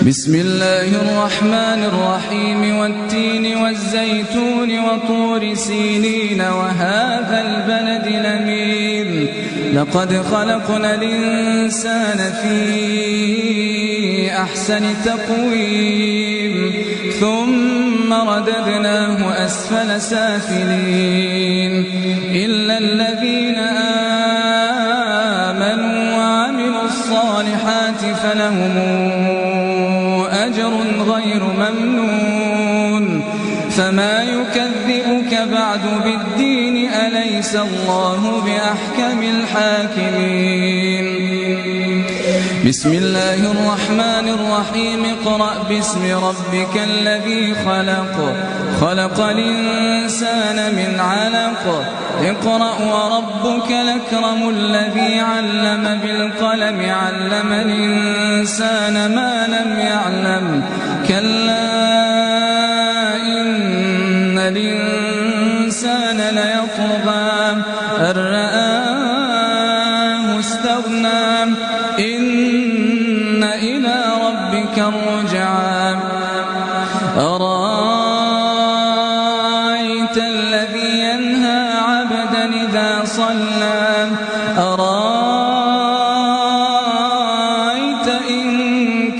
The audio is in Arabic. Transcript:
بسم الله الرحمن الرحيم والتين والزيتون وطور سينين وهذا البلد الأمين لقد خلقنا الإنسان في أحسن تقويم ثم رددناه أسفل سافلين إلا الذين آمنوا وعملوا الصالحات فلهم أجر غير ممنون فما يكذبك بعد بالدين أليس الله بأحكم الحاكمين بسم الله الرحمن الرحيم اقرأ باسم ربك الذي خلق خلق الإنسان من علق اقرأ وربك الأكرم الذي علم بالقلم علم الإنسان ما لم يعلم كلا إن الإنسان ليطغى أن رآه استغنى إن إلى ربك الرجعى أرأيت الذي ينهى عبدا إذا صلى